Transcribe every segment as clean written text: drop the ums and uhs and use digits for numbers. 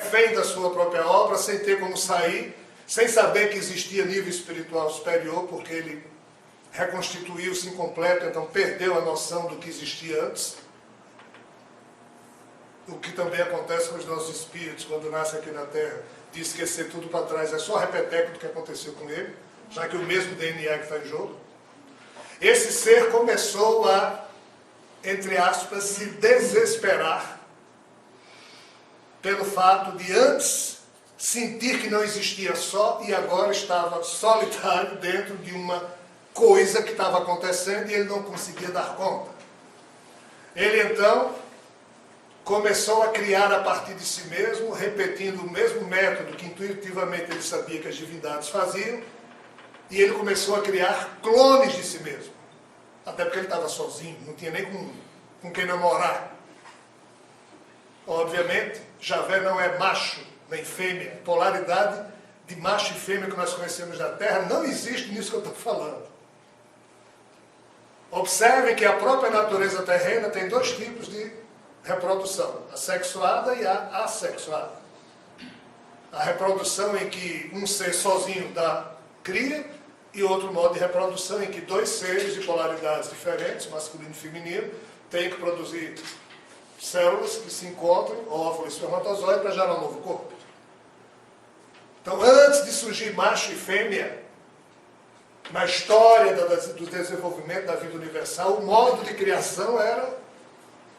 refém da sua própria obra, sem ter como sair, sem saber que existia nível espiritual superior, porque ele reconstituiu-se incompleto, então perdeu a noção do que existia antes. O que também acontece com os nossos espíritos, quando nascem aqui na Terra, de esquecer tudo para trás, é só repeteco do que aconteceu com ele, já que o mesmo DNA que está em jogo. Esse ser começou a, entre aspas, se desesperar pelo fato de antes sentir que não existia só e agora estava solitário dentro de uma coisa que estava acontecendo e ele não conseguia dar conta. Ele então começou a criar a partir de si mesmo, repetindo o mesmo método que intuitivamente ele sabia que as divindades faziam, e ele começou a criar clones de si mesmo. Até porque ele estava sozinho, não tinha nem com quem namorar. Obviamente, Javé não é macho nem fêmea. Polaridade de macho e fêmea que nós conhecemos na Terra não existe nisso que eu estou falando. Observem que a própria natureza terrena tem dois tipos de reprodução, a sexuada e a assexuada. A reprodução em que um ser sozinho cria, e outro modo de reprodução em que dois seres de polaridades diferentes, masculino e feminino, têm que produzir células que se encontram, óvulo e espermatozoide, para gerar um novo corpo. Então, antes de surgir macho e fêmea, na história do desenvolvimento da vida universal, o modo de criação era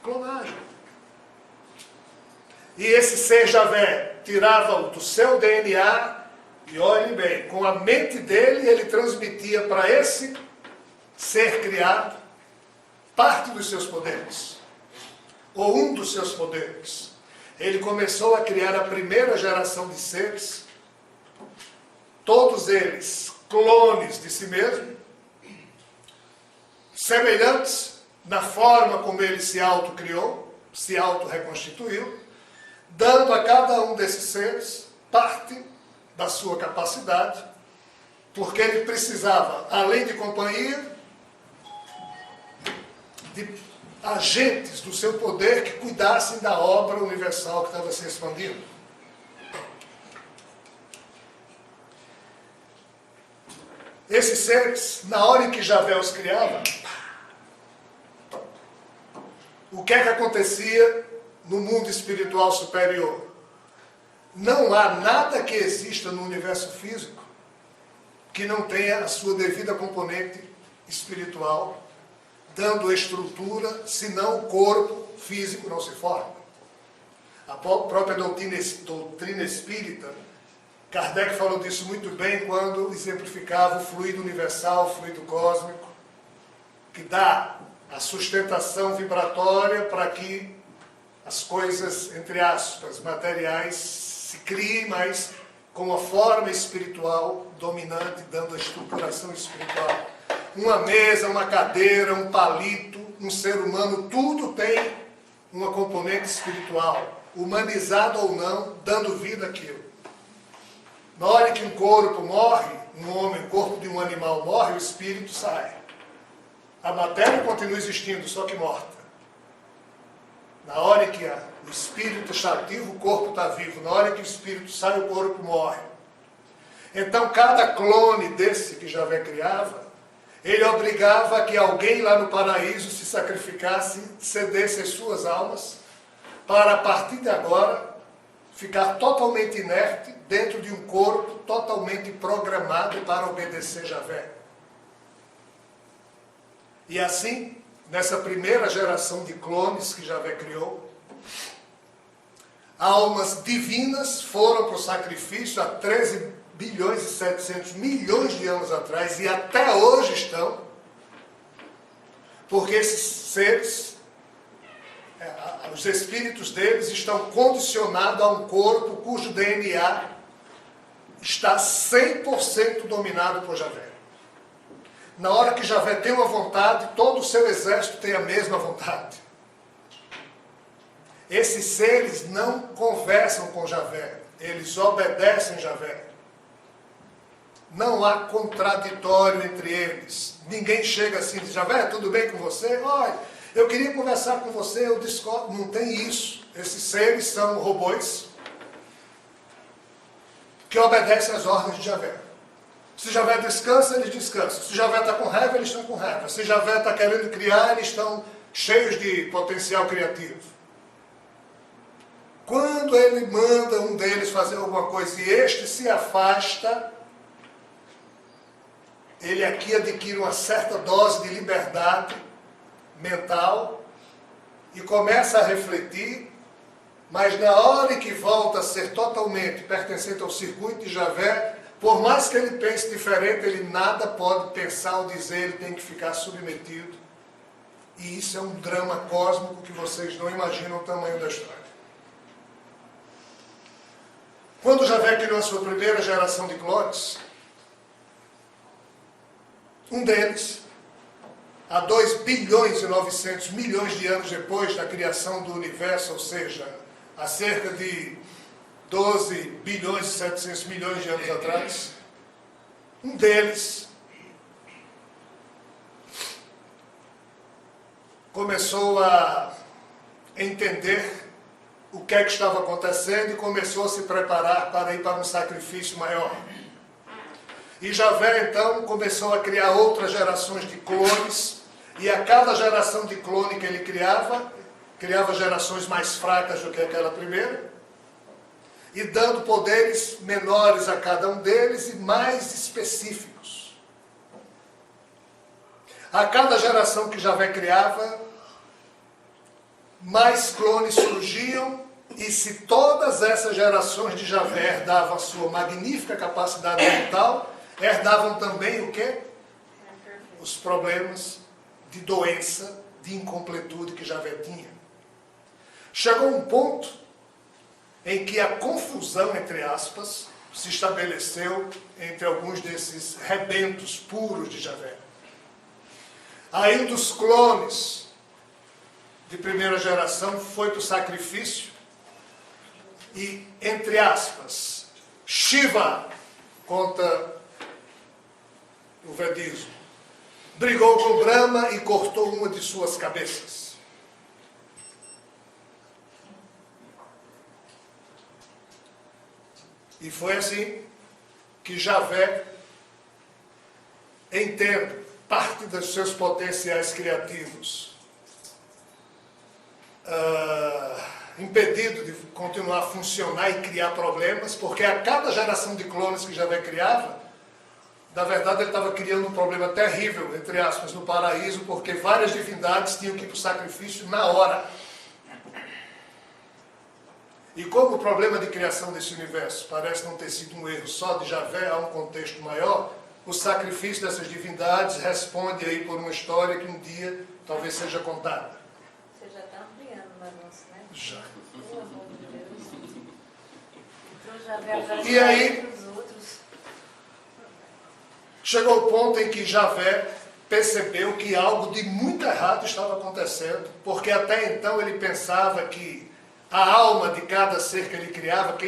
clonagem. E esse ser Javé tirava do seu DNA, e olhem bem, com a mente dele ele transmitia para esse ser criado parte dos seus poderes, ou um dos seus poderes. Ele começou a criar a primeira geração de seres, todos eles clones de si mesmo, semelhantes na forma como ele se autocriou, se auto-reconstituiu, dando a cada um desses seres parte da sua capacidade, porque ele precisava, além de companhia, de agentes do seu poder que cuidassem da obra universal que estava se expandindo. Esses seres, na hora em que Javé os criava, o que é que acontecia no mundo espiritual superior? Não há nada que exista no universo físico que não tenha a sua devida componente espiritual, dando estrutura, senão o corpo físico não se forma. A própria doutrina espírita, Kardec falou disso muito bem quando exemplificava o fluido universal, o fluido cósmico, que dá a sustentação vibratória para que as coisas, entre aspas, materiais, se criem, mas com a forma espiritual dominante, dando a estruturação espiritual. Uma mesa, uma cadeira, um palito, um ser humano, tudo tem uma componente espiritual, humanizado ou não, dando vida àquilo. Na hora que um corpo morre, um homem, o corpo de um animal morre, o espírito sai. A matéria continua existindo, só que morta. Na hora que o espírito está ativo, o corpo está vivo. Na hora que o espírito sai, o corpo morre. Então, cada clone desse que Javé criava, ele obrigava que alguém lá no paraíso se sacrificasse, cedesse as suas almas, para a partir de agora ficar totalmente inerte dentro de um corpo totalmente programado para obedecer Javé. E assim, nessa primeira geração de clones que Javé criou, almas divinas foram para o sacrifício há 13 bilhões e 700 milhões de anos atrás e até hoje estão, porque esses seres, os espíritos deles estão condicionados a um corpo cujo DNA está 100% dominado por Javé. Na hora que Javé tem uma vontade, todo o seu exército tem a mesma vontade. Esses seres não conversam com Javé, eles obedecem Javé. Não há contraditório entre eles. Ninguém chega assim e diz, Javé, tudo bem com você? Olha, eu queria conversar com você, eu discordo. Não tem isso. Esses seres são robôs, que obedecem às ordens de Javé. Se Javé descansa, eles descansam. Se Javé está com raiva, eles estão com raiva. Se Javé está querendo criar, eles estão cheios de potencial criativo. Quando ele manda um deles fazer alguma coisa e este se afasta, ele aqui adquire uma certa dose de liberdade mental e começa a refletir, mas na hora em que volta a ser totalmente pertencente ao circuito de Javé, por mais que ele pense diferente, ele nada pode pensar ou dizer, ele tem que ficar submetido. E isso é um drama cósmico que vocês não imaginam o tamanho da história. Quando Javé criou a sua primeira geração de clones, um deles, há 2 bilhões e 900 milhões de anos depois da criação do universo, ou seja, há cerca de 12 bilhões e 700 milhões de anos atrás, um deles começou a entender o que é que estava acontecendo e começou a se preparar para ir para um sacrifício maior. E Javé, então, começou a criar outras gerações de clones, e a cada geração de clone que ele criava gerações mais fracas do que aquela primeira, e dando poderes menores a cada um deles e mais específicos. A cada geração que Javé criava, mais clones surgiam, e se todas essas gerações de Javé herdavam a sua magnífica capacidade mental, herdavam também o quê? Os problemas de doença, de incompletude que Javé tinha. Chegou um ponto em que a confusão, entre aspas, se estabeleceu entre alguns desses rebentos puros de Javé. Aí um dos clones de primeira geração foi para o sacrifício e, entre aspas, Shiva, conta o vedismo, brigou com Brahma e cortou uma de suas cabeças. E foi assim que Javé, entende parte dos seus potenciais criativos, impedido de continuar a funcionar e criar problemas, porque a cada geração de clones que Javé criava, na verdade ele estava criando um problema terrível, entre aspas, no paraíso, porque várias divindades tinham que ir para o sacrifício na hora. E como o problema de criação desse universo parece não ter sido um erro só de Javé, há um contexto maior, o sacrifício dessas divindades responde aí por uma história que um dia talvez seja contada. Você já está ampliando o negócio, né? Já. Pelo amor de Deus. Então Javé vai E aí, para os outros. chegou o ponto em que Javé percebeu que algo de muito errado estava acontecendo, porque até então ele pensava que a alma de cada ser que ele criava,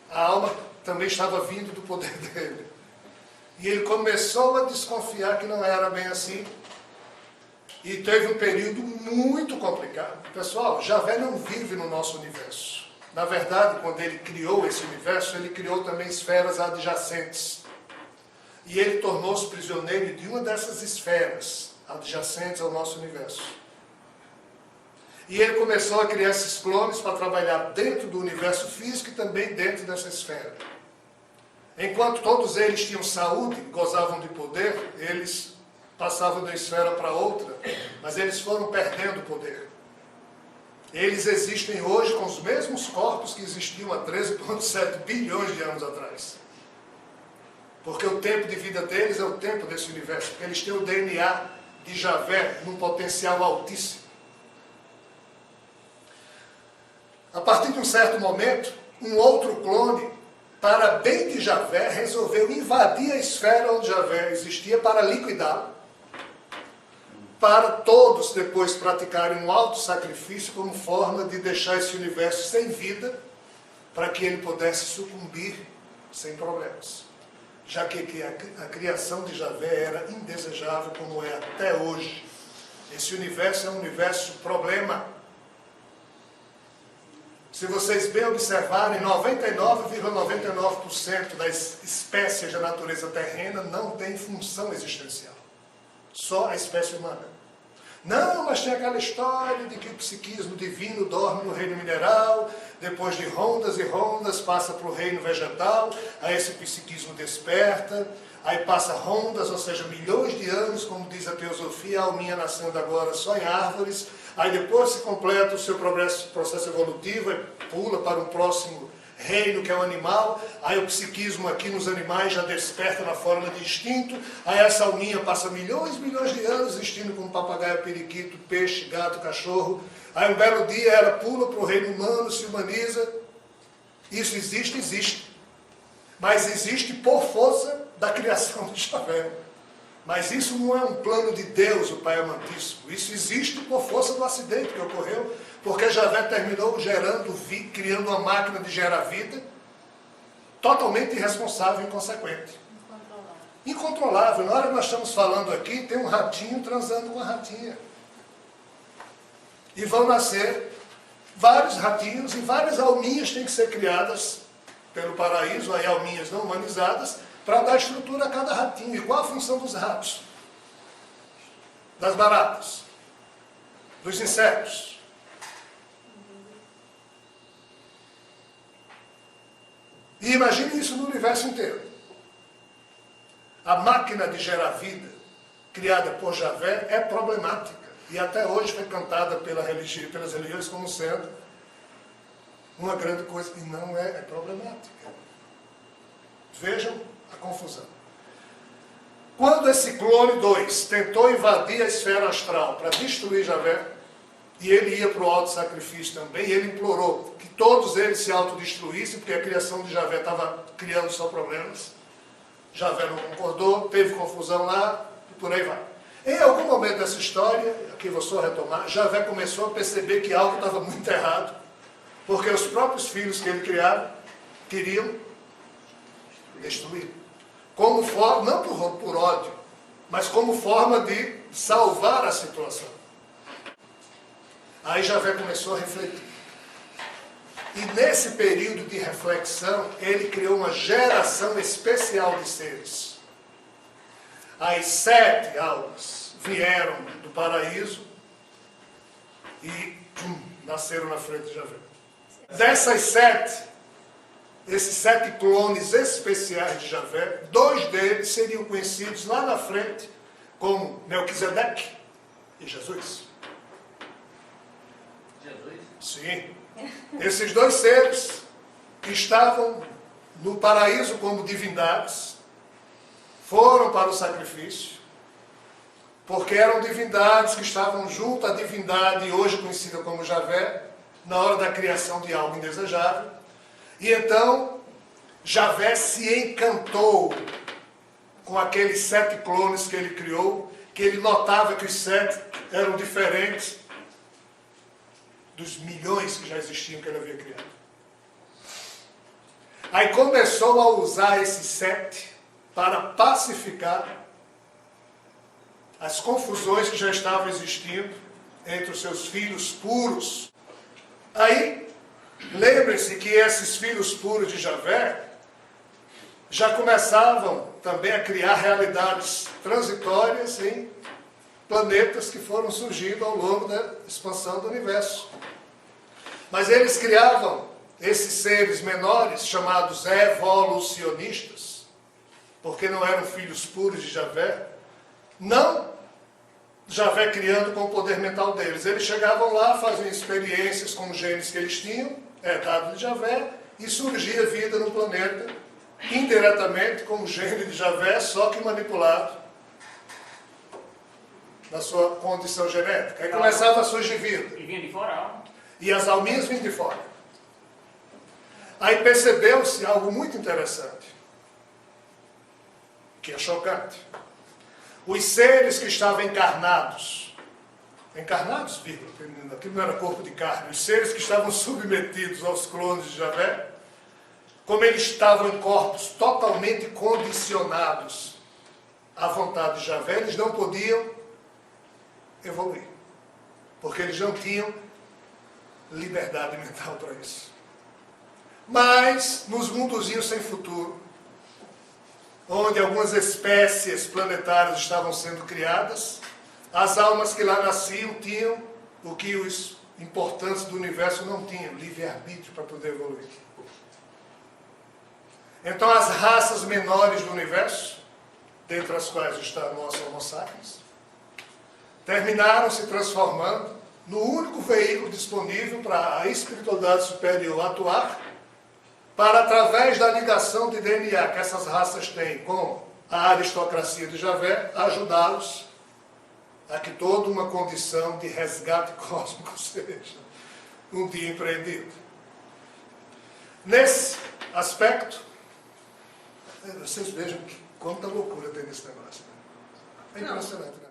a alma também estava vindo do poder dele. E ele começou a desconfiar que não era bem assim. E teve um período muito complicado. Pessoal, Javé não vive no nosso universo. Na verdade, quando ele criou esse universo, ele criou também esferas adjacentes. E ele tornou-se prisioneiro de uma dessas esferas adjacentes ao nosso universo. E ele começou a criar esses clones para trabalhar dentro do universo físico e também dentro dessa esfera. Enquanto todos eles tinham saúde, gozavam de poder, eles passavam de uma esfera para outra, mas eles foram perdendo poder. Eles existem hoje com os mesmos corpos que existiam há 13,7 bilhões de anos atrás. Porque o tempo de vida deles é o tempo desse universo, porque eles têm o DNA de Javé num potencial altíssimo. A partir de um certo momento, um outro clone, para bem de Javé, resolveu invadir a esfera onde Javé existia para liquidá-lo, para todos depois praticarem um auto-sacrifício como forma de deixar esse universo sem vida, para que ele pudesse sucumbir sem problemas. Já que a criação de Javé era indesejável como é até hoje. Esse universo é um universo problema. se vocês bem observarem, 99,99% das espécies da natureza terrena não tem função existencial. Só a espécie humana. Não, mas tem aquela história de que o psiquismo divino dorme no reino mineral, depois de rondas e rondas passa para o reino vegetal, aí esse psiquismo desperta, aí passa rondas, ou seja, milhões de anos, como diz a teosofia, a alminha nascendo agora só em árvores, aí depois se completa o seu processo evolutivo, aí pula para um próximo reino, que é o animal, aí o psiquismo aqui nos animais já desperta na forma de instinto, aí essa alminha passa milhões de anos existindo como papagaio, periquito, peixe, gato, cachorro, aí um belo dia ela pula para o reino humano, se humaniza. Isso existe, existe, mas existe por força da criação de Javé. Mas isso não é um plano de Deus, o Pai Amantíssimo. Isso existe por força do acidente que ocorreu, porque Javé terminou criando uma máquina de gerar vida totalmente irresponsável e inconsequente. Incontrolável. Na hora que nós estamos falando aqui, tem um ratinho transando com uma ratinha. E vão nascer vários ratinhos e várias alminhas têm que ser criadas pelo paraíso, aí alminhas não humanizadas, para dar estrutura a cada ratinho. E qual a função dos ratos? Das baratas? Dos insetos? E imagine isso no universo inteiro. A máquina de gerar vida, criada por Javé, é problemática. E até hoje foi cantada pelas religiões como sendo uma grande coisa. E não é problemática. Vejam a confusão. Quando esse clone 2 tentou invadir a esfera astral para destruir Javé, e ele ia para o auto-sacrifício também, e ele implorou que todos eles se autodestruíssem, porque a criação de Javé estava criando só problemas. Javé não concordou, teve confusão lá, e por aí vai. Em algum momento dessa história, aqui vou só retomar, Javé começou a perceber que algo estava muito errado, porque os próprios filhos que ele criava queriam destruir. Como forma, não por ódio, mas como forma de salvar a situação. Aí Javé começou a refletir. E nesse período de reflexão, ele criou uma geração especial de seres. As 7 almas vieram do paraíso e nasceram na frente de Javé. Dessas 7, esses 7 clones especiais de Javé, 2 deles seriam conhecidos lá na frente como Melquisedeque e Jesus. Jesus? Sim. Esses 2 seres que estavam no paraíso como divindades, foram para o sacrifício, porque eram divindades que estavam junto à divindade, hoje conhecida como Javé, na hora da criação de algo indesejável. E então, Javé se encantou com aqueles 7 clones que ele criou, que ele notava que os 7 eram diferentes dos milhões que já existiam que ele havia criado. Aí começou a usar esses 7 para pacificar as confusões que já estavam existindo entre os seus filhos puros. Aí, lembrem-se que esses filhos puros de Javé já começavam também a criar realidades transitórias em planetas que foram surgindo ao longo da expansão do universo. Mas eles criavam esses seres menores, chamados evolucionistas, porque não eram filhos puros de Javé, não Javé criando com o poder mental deles. Eles chegavam lá, faziam experiências com os genes que eles tinham, herdado de Javé, e surgia vida no planeta, indiretamente com o gene de Javé, só que manipulado na sua condição genética. Aí começava a surgir vida. E vinha de fora, ó. E as alminhas vinham de fora. Aí percebeu-se algo muito interessante, que é chocante. Os seres que estavam encarnados, vírgula, aquilo não era corpo de carne, os seres que estavam submetidos aos clones de Javé, como eles estavam em corpos totalmente condicionados à vontade de Javé, eles não podiam evoluir, porque eles não tinham liberdade mental para isso. Mas, nos mundozinhos sem futuro, onde algumas espécies planetárias estavam sendo criadas, as almas que lá nasciam tinham o que os importantes do universo não tinham, livre-arbítrio para poder evoluir. Então as raças menores do universo, dentre as quais está a nossa Homo sapiens, terminaram se transformando no único veículo disponível para a espiritualidade superior atuar, para, através da ligação de DNA que essas raças têm com a aristocracia de Javé, ajudá-los a que toda uma condição de resgate cósmico seja um dia empreendido. Nesse aspecto, vocês vejam quanta loucura tem nesse negócio. É impressionante, né?